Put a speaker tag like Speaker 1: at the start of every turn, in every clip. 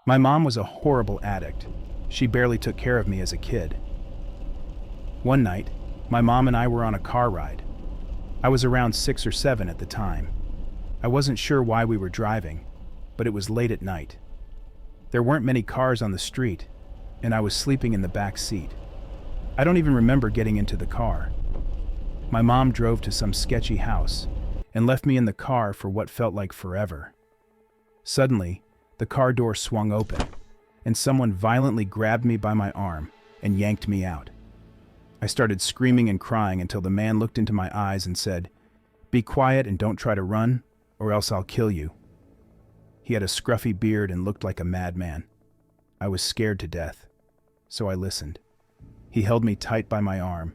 Speaker 1: My mom was a horrible addict. She barely took care of me as a kid. One night, my mom and I were on a car ride. I was around 6 or 7 at the time. I wasn't sure why we were driving, but it was late at night. There weren't many cars on the street, and I was sleeping in the back seat. I don't even remember getting into the car. My mom drove to some sketchy house and left me in the car for what felt like forever. Suddenly, the car door swung open, and someone violently grabbed me by my arm and yanked me out. I started screaming and crying until the man looked into my eyes and said, "Be quiet and don't try to run, or else I'll kill you." He had a scruffy beard and looked like a madman. I was scared to death, so I listened. He held me tight by my arm,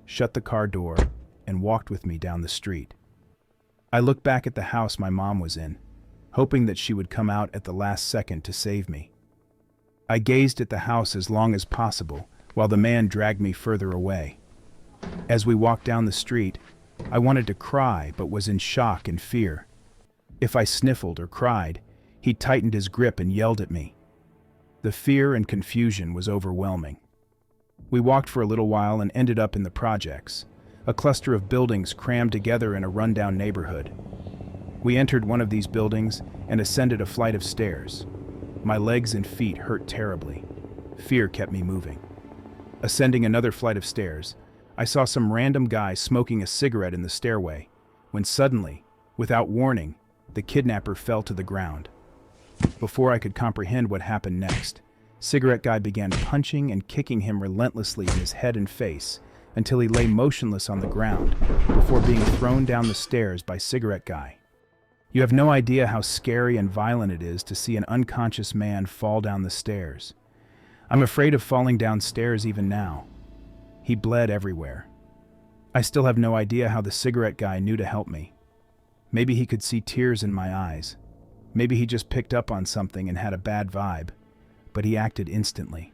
Speaker 1: shut the car door, and walked with me down the street. I looked back at the house my mom was in, hoping that she would come out at the last second to save me. I gazed at the house as long as possible while the man dragged me further away. As we walked down the street, I wanted to cry but was in shock and fear. If I sniffled or cried, he tightened his grip and yelled at me. The fear and confusion was overwhelming. We walked for a little while and ended up in the projects, a cluster of buildings crammed together in a rundown neighborhood. We entered one of these buildings and ascended a flight of stairs. My legs and feet hurt terribly. Fear kept me moving. Ascending another flight of stairs, I saw some random guy smoking a cigarette in the stairway, when suddenly, without warning, the kidnapper fell to the ground. Before I could comprehend what happened next, Cigarette Guy began punching and kicking him relentlessly in his head and face until he lay motionless on the ground before being thrown down the stairs by Cigarette Guy. You have no idea how scary and violent it is to see an unconscious man fall down the stairs. I'm afraid of falling downstairs even now. He bled everywhere. I still have no idea how the Cigarette Guy knew to help me. Maybe he could see tears in my eyes. Maybe he just picked up on something and had a bad vibe, but he acted instantly.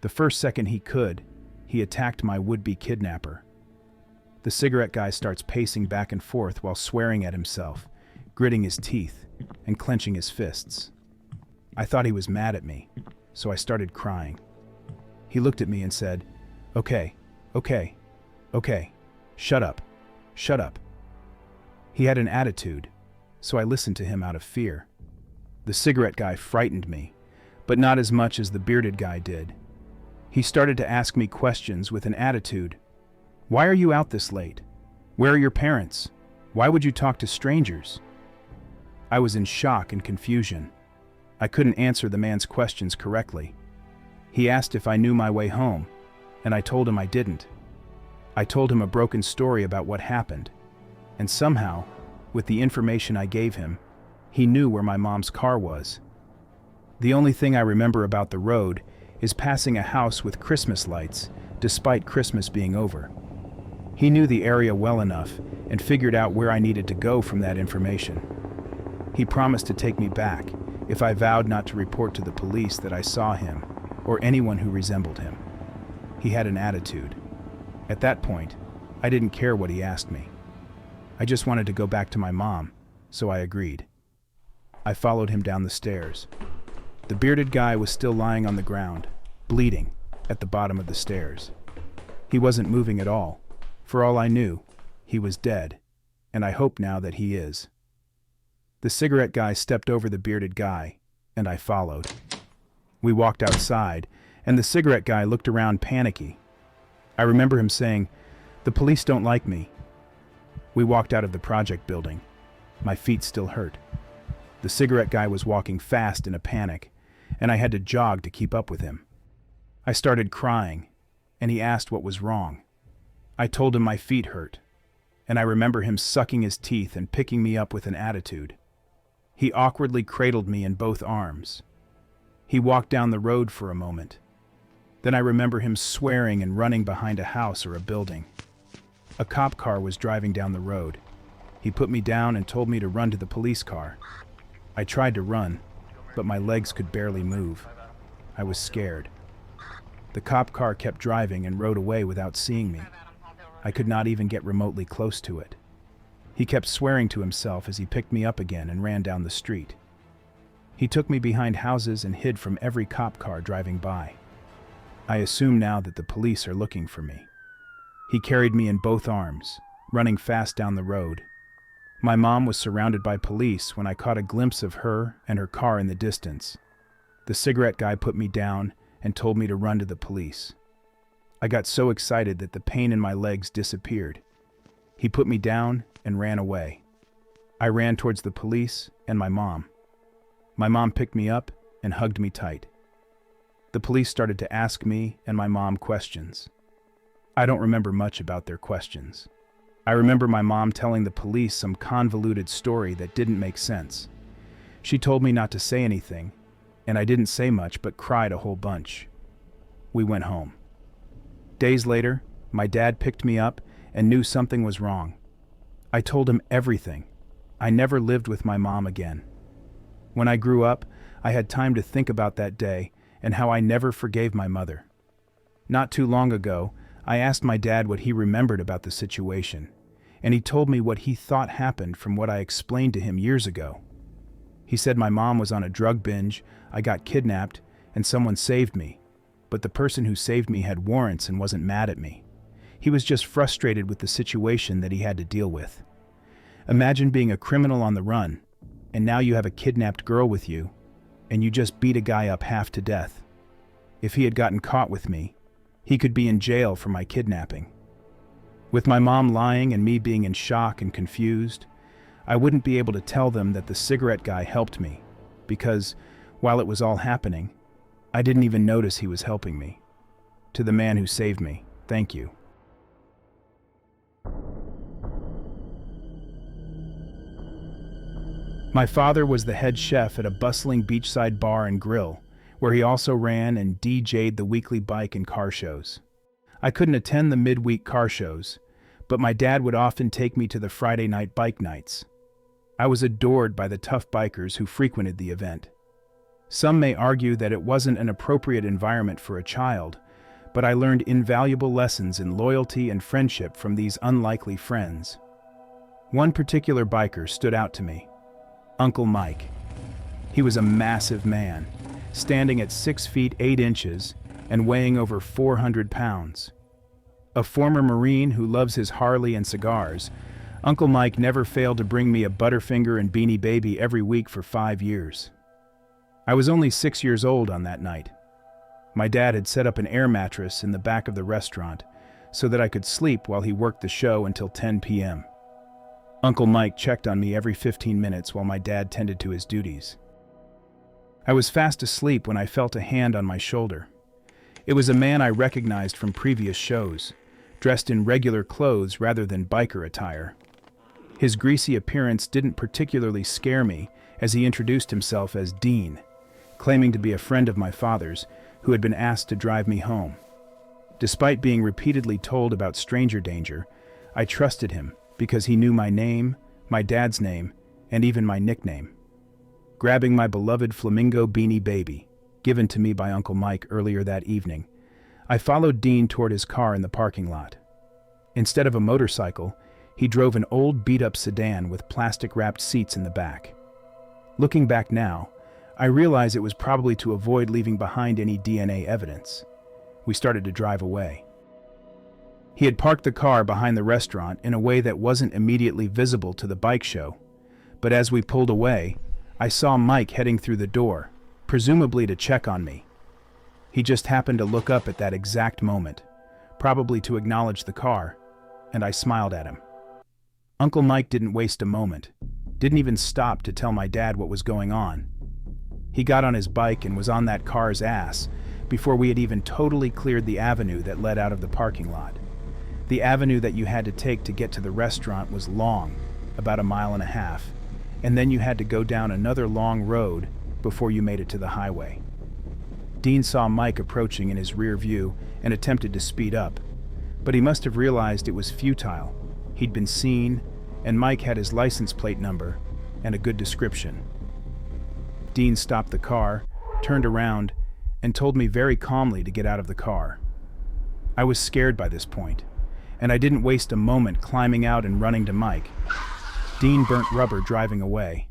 Speaker 1: The first second he could, he attacked my would-be kidnapper. The Cigarette Guy starts pacing back and forth while swearing at himself, gritting his teeth and clenching his fists. I thought he was mad at me, so I started crying. He looked at me and said, okay, shut up, shut up." He had an attitude, so I listened to him out of fear. The Cigarette Guy frightened me, but not as much as the bearded guy did. He started to ask me questions with an attitude. "Why are you out this late? Where are your parents? Why would you talk to strangers?" I was in shock and confusion. I couldn't answer the man's questions correctly. He asked if I knew my way home, and I told him I didn't. I told him a broken story about what happened, and somehow, with the information I gave him, he knew where my mom's car was. The only thing I remember about the road is passing a house with Christmas lights, despite Christmas being over. He knew the area well enough and figured out where I needed to go from that information. He promised to take me back if I vowed not to report to the police that I saw him or anyone who resembled him. He had an attitude. At that point, I didn't care what he asked me. I just wanted to go back to my mom, so I agreed. I followed him down the stairs. The bearded guy was still lying on the ground, bleeding, at the bottom of the stairs. He wasn't moving at all. For all I knew, he was dead, and I hope now that he is. The Cigarette Guy stepped over the bearded guy, and I followed. We walked outside, and the Cigarette Guy looked around panicky. I remember him saying, "The police don't like me." We walked out of the project building. My feet still hurt. The Cigarette Guy was walking fast in a panic, and I had to jog to keep up with him. I started crying, and he asked what was wrong. I told him my feet hurt, and I remember him sucking his teeth and picking me up with an attitude. He awkwardly cradled me in both arms. He walked down the road for a moment. Then I remember him swearing and running behind a house or a building. A cop car was driving down the road. He put me down and told me to run to the police car. I tried to run, but my legs could barely move. I was scared. The cop car kept driving and rode away without seeing me. I could not even get remotely close to it. He kept swearing to himself as he picked me up again and ran down the street. He took me behind houses and hid from every cop car driving by. I assume now that the police are looking for me. He carried me in both arms, running fast down the road. My mom was surrounded by police when I caught a glimpse of her and her car in the distance. The cigarette guy put me down and told me to run to the police. I got so excited that the pain in my legs disappeared. He put me down and ran away. I ran towards the police and my mom. My mom picked me up and hugged me tight. The police started to ask me and my mom questions. I don't remember much about their questions. I remember my mom telling the police some convoluted story that didn't make sense. She told me not to say anything, and I didn't say much but cried a whole bunch. We went home. Days later, my dad picked me up and knew something was wrong. I told him everything. I never lived with my mom again. When I grew up, I had time to think about that day and how I never forgave my mother. Not too long ago, I asked my dad what he remembered about the situation, and he told me what he thought happened from what I explained to him years ago. He said my mom was on a drug binge, I got kidnapped, and someone saved me, but the person who saved me had warrants and wasn't mad at me. He was just frustrated with the situation that he had to deal with. Imagine being a criminal on the run, and now you have a kidnapped girl with you, and you just beat a guy up half to death. If he had gotten caught with me, he could be in jail for my kidnapping. With my mom lying and me being in shock and confused, I wouldn't be able to tell them that the cigarette guy helped me, because, while it was all happening, I didn't even notice he was helping me. To the man who saved me, thank you. My father was the head chef at a bustling beachside bar and grill, where he also ran and DJ'd the weekly bike and car shows. I couldn't attend the midweek car shows, but my dad would often take me to the Friday night bike nights. I was adored by the tough bikers who frequented the event. Some may argue that it wasn't an appropriate environment for a child, but I learned invaluable lessons in loyalty and friendship from these unlikely friends. One particular biker stood out to me. Uncle Mike. He was a massive man, standing at 6 feet 8 inches and weighing over 400 pounds. A former Marine who loves his Harley and cigars, Uncle Mike never failed to bring me a Butterfinger and Beanie Baby every week for 5 years. I was only 6 years old on that night. My dad had set up an air mattress in the back of the restaurant so that I could sleep while he worked the show until 10 p.m. Uncle Mike checked on me every 15 minutes while my dad tended to his duties. I was fast asleep when I felt a hand on my shoulder. It was a man I recognized from previous shows, dressed in regular clothes rather than biker attire. His greasy appearance didn't particularly scare me as he introduced himself as Dean, claiming to be a friend of my father's who had been asked to drive me home. Despite being repeatedly told about stranger danger, I trusted him because he knew my name, my dad's name, and even my nickname. Grabbing my beloved flamingo Beanie Baby, given to me by Uncle Mike earlier that evening, I followed Dean toward his car in the parking lot. Instead of a motorcycle, he drove an old beat-up sedan with plastic-wrapped seats in the back. Looking back now, I realize it was probably to avoid leaving behind any DNA evidence. We started to drive away. He had parked the car behind the restaurant in a way that wasn't immediately visible to the bike show, but as we pulled away, I saw Mike heading through the door, presumably to check on me. He just happened to look up at that exact moment, probably to acknowledge the car, and I smiled at him. Uncle Mike didn't waste a moment, didn't even stop to tell my dad what was going on. He got on his bike and was on that car's ass before we had even totally cleared the avenue that led out of the parking lot. The avenue that you had to take to get to the restaurant was long, about 1.5 miles, and then you had to go down another long road before you made it to the highway. Dean saw Mike approaching in his rear view and attempted to speed up, but he must have realized it was futile. He'd been seen, and Mike had his license plate number and a good description. Dean stopped the car, turned around, and told me very calmly to get out of the car. I was scared by this point, and I didn't waste a moment climbing out and running to Mike. Dean burnt rubber driving away,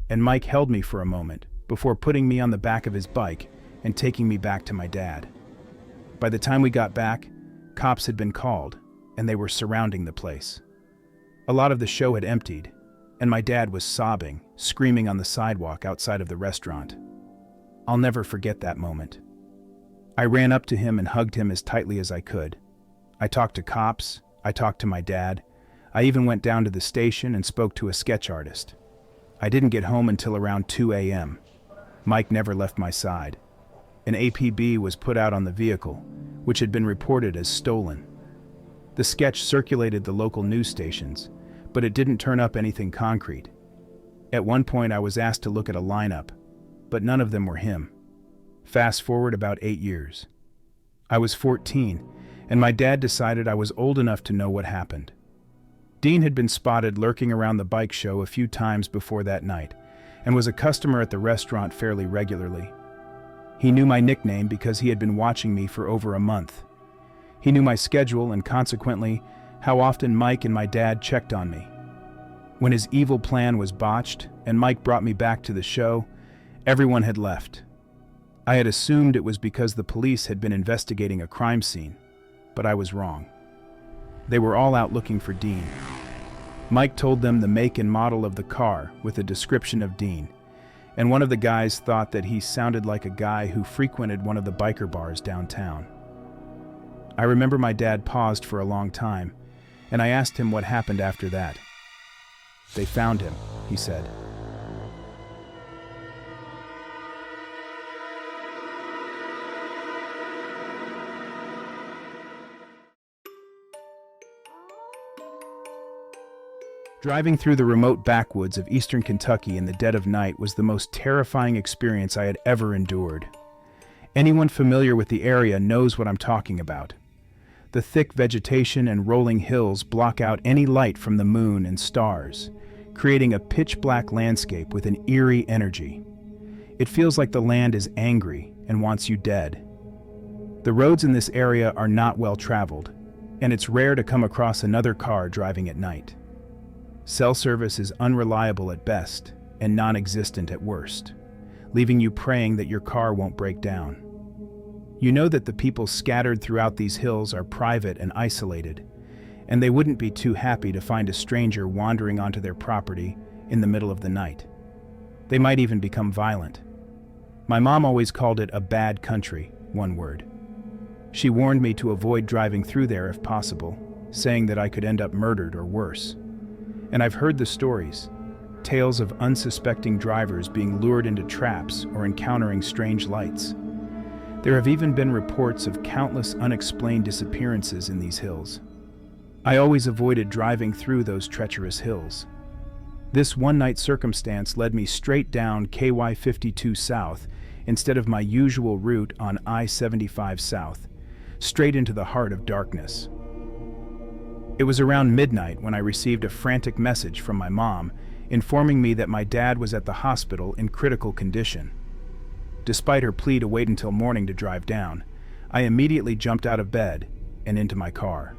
Speaker 1: and Mike held me for a moment before putting me on the back of his bike and taking me back to my dad. By the time we got back, cops had been called, and they were surrounding the place. A lot of the show had emptied, and my dad was sobbing, screaming on the sidewalk outside of the restaurant. I'll never forget that moment. I ran up to him and hugged him as tightly as I could. I talked to cops, I talked to my dad, I even went down to the station and spoke to a sketch artist. I didn't get home until around 2 a.m. Mike never left my side. An APB was put out on the vehicle, which had been reported as stolen. The sketch circulated the local news stations, but it didn't turn up anything concrete. At one point I was asked to look at a lineup, but none of them were him. Fast forward about 8 years. I was 14, and my dad decided I was old enough to know what happened. Dean had been spotted lurking around the bike show a few times before that night, and was a customer at the restaurant fairly regularly. He knew my nickname because he had been watching me for over a month. He knew my schedule and consequently how often Mike and my dad checked on me. When his evil plan was botched and Mike brought me back to the show, everyone had left. I had assumed it was because the police had been investigating a crime scene, but I was wrong. They were all out looking for Dean. Mike told them the make and model of the car with a description of Dean, and one of the guys thought that he sounded like a guy who frequented one of the biker bars downtown. I remember my dad paused for a long time, and I asked him what happened after that. "They found him," he said. Driving through the remote backwoods of eastern Kentucky in the dead of night was the most terrifying experience I had ever endured. Anyone familiar with the area knows what I'm talking about. The thick vegetation and rolling hills block out any light from the moon and stars, creating a pitch-black landscape with an eerie energy. It feels like the land is angry and wants you dead. The roads in this area are not well traveled, and it's rare to come across another car driving at night. Cell service is unreliable at best and non-existent at worst, leaving you praying that your car won't break down. You know that the people scattered throughout these hills are private and isolated, and they wouldn't be too happy to find a stranger wandering onto their property in the middle of the night. They might even become violent. My mom always called it a bad country, one word. She warned me to avoid driving through there if possible, saying that I could end up murdered or worse. And I've heard the stories, tales of unsuspecting drivers being lured into traps or encountering strange lights. There have even been reports of countless unexplained disappearances in these hills. I always avoided driving through those treacherous hills. This one-night circumstance led me straight down KY 52 South instead of my usual route on I-75 South, straight into the heart of darkness. It was around midnight when I received a frantic message from my mom informing me that my dad was at the hospital in critical condition. Despite her plea to wait until morning to drive down, I immediately jumped out of bed and into my car.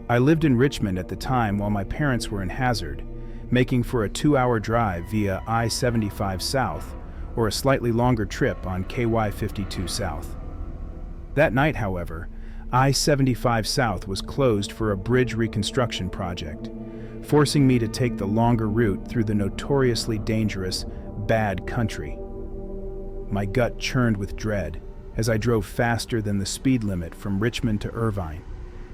Speaker 1: I lived in Richmond at the time while my parents were in Hazard, making for a 2-hour drive via I-75 South or a slightly longer trip on KY 52 South. That night, however, I-75 South was closed for a bridge reconstruction project, forcing me to take the longer route through the notoriously dangerous, bad country. My gut churned with dread as I drove faster than the speed limit from Richmond to Irvine,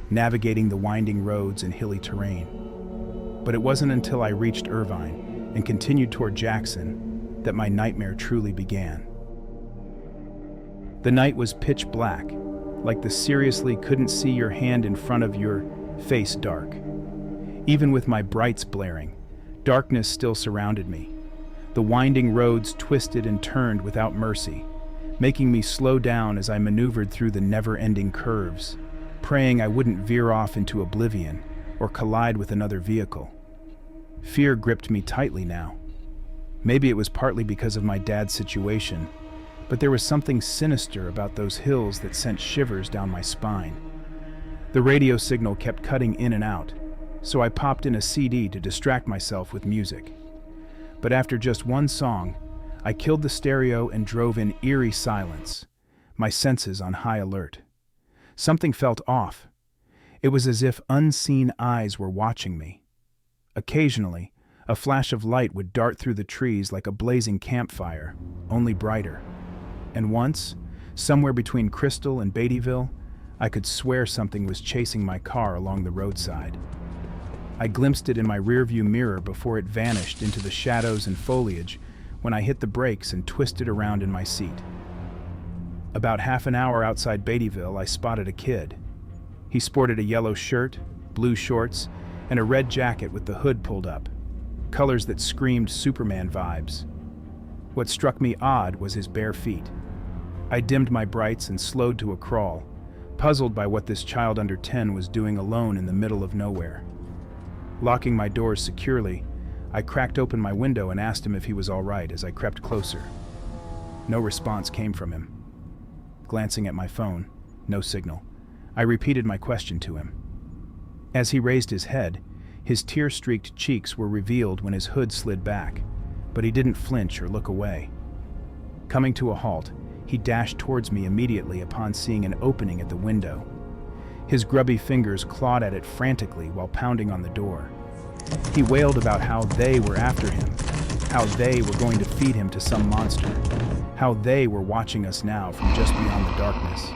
Speaker 1: navigating the winding roads and hilly terrain. But it wasn't until I reached Irvine and continued toward Jackson that my nightmare truly began. The night was pitch black, like the seriously couldn't see your hand in front of your face dark. Even with my brights blaring, darkness still surrounded me. The winding roads twisted and turned without mercy, making me slow down as I maneuvered through the never-ending curves, praying I wouldn't veer off into oblivion or collide with another vehicle. Fear gripped me tightly now. Maybe it was partly because of my dad's situation, but there was something sinister about those hills that sent shivers down my spine. The radio signal kept cutting in and out, so I popped in a CD to distract myself with music. But after just one song, I killed the stereo and drove in eerie silence, my senses on high alert. Something felt off. It was as if unseen eyes were watching me. Occasionally, a flash of light would dart through the trees like a blazing campfire, only brighter. And once, somewhere between Crystal and Beattyville, I could swear something was chasing my car along the roadside. I glimpsed it in my rearview mirror before it vanished into the shadows and foliage when I hit the brakes and twisted around in my seat. About half an hour outside Beattyville, I spotted a kid. He sported a yellow shirt, blue shorts, and a red jacket with the hood pulled up, colors that screamed Superman vibes. What struck me odd was his bare feet. I dimmed my brights and slowed to a crawl, puzzled by what this child under 10 was doing alone in the middle of nowhere. Locking my doors securely, I cracked open my window and asked him if he was all right as I crept closer. No response came from him. Glancing at my phone, no signal. I repeated my question to him. As he raised his head, his tear-streaked cheeks were revealed when his hood slid back, but he didn't flinch or look away. Coming to a halt, he dashed towards me immediately upon seeing an opening at the window. His grubby fingers clawed at it frantically while pounding on the door. He wailed about how they were after him, how they were going to feed him to some monster, how they were watching us now from just beyond the darkness.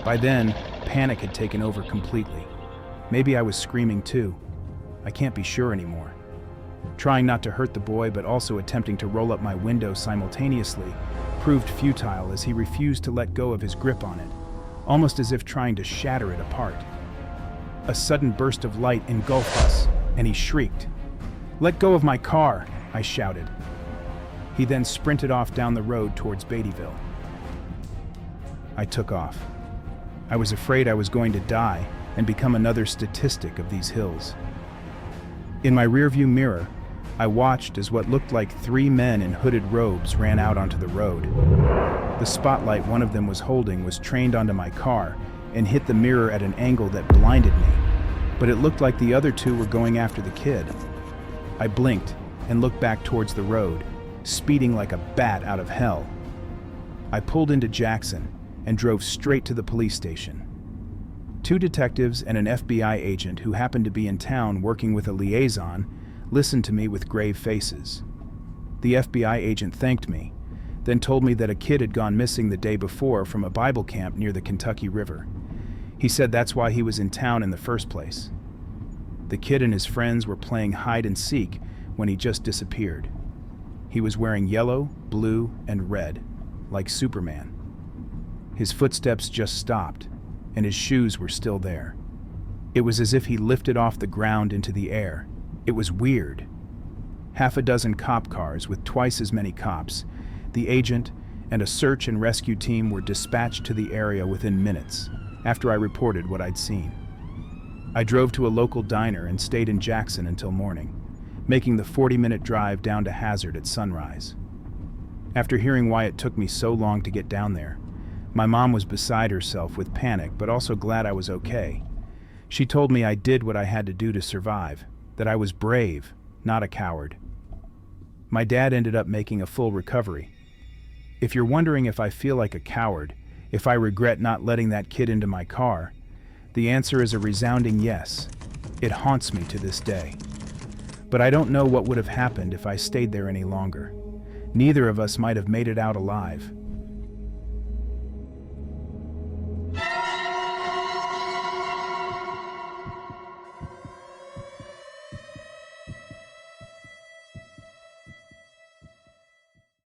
Speaker 1: By then, panic had taken over completely. Maybe I was screaming too. I can't be sure anymore. Trying not to hurt the boy but also attempting to roll up my window simultaneously proved futile as he refused to let go of his grip on it, almost as if trying to shatter it apart. A sudden burst of light engulfed us, and he shrieked. "Let go of my car!" I shouted. He then sprinted off down the road towards Beattyville. I took off. I was afraid I was going to die and become another statistic of these hills. In my rearview mirror, I watched as what looked like 3 men in hooded robes ran out onto the road. The spotlight one of them was holding was trained onto my car and hit the mirror at an angle that blinded me, but it looked like the other 2 were going after the kid. I blinked and looked back towards the road, speeding like a bat out of hell. I pulled into Jackson and drove straight to the police station. 2 detectives and an FBI agent who happened to be in town working with a liaison listened to me with grave faces. The FBI agent thanked me, then told me that a kid had gone missing the day before from a Bible camp near the Kentucky River. He said that's why he was in town in the first place. The kid and his friends were playing hide and seek when he just disappeared. He was wearing yellow, blue, and red, like Superman. His footsteps just stopped, and his shoes were still there. It was as if he lifted off the ground into the air. It was weird. 6 cop cars with twice as many cops, the agent, and a search and rescue team were dispatched to the area within minutes, after I reported what I'd seen. I drove to a local diner and stayed in Jackson until morning, making the 40-minute drive down to Hazard at sunrise. After hearing why it took me so long to get down there, my mom was beside herself with panic but also glad I was okay. She told me I did what I had to do to survive, that I was brave, not a coward. My dad ended up making a full recovery. If you're wondering if I feel like a coward, if I regret not letting that kid into my car, the answer is a resounding yes. It haunts me to this day. But I don't know what would have happened if I stayed there any longer. Neither of us might have made it out alive.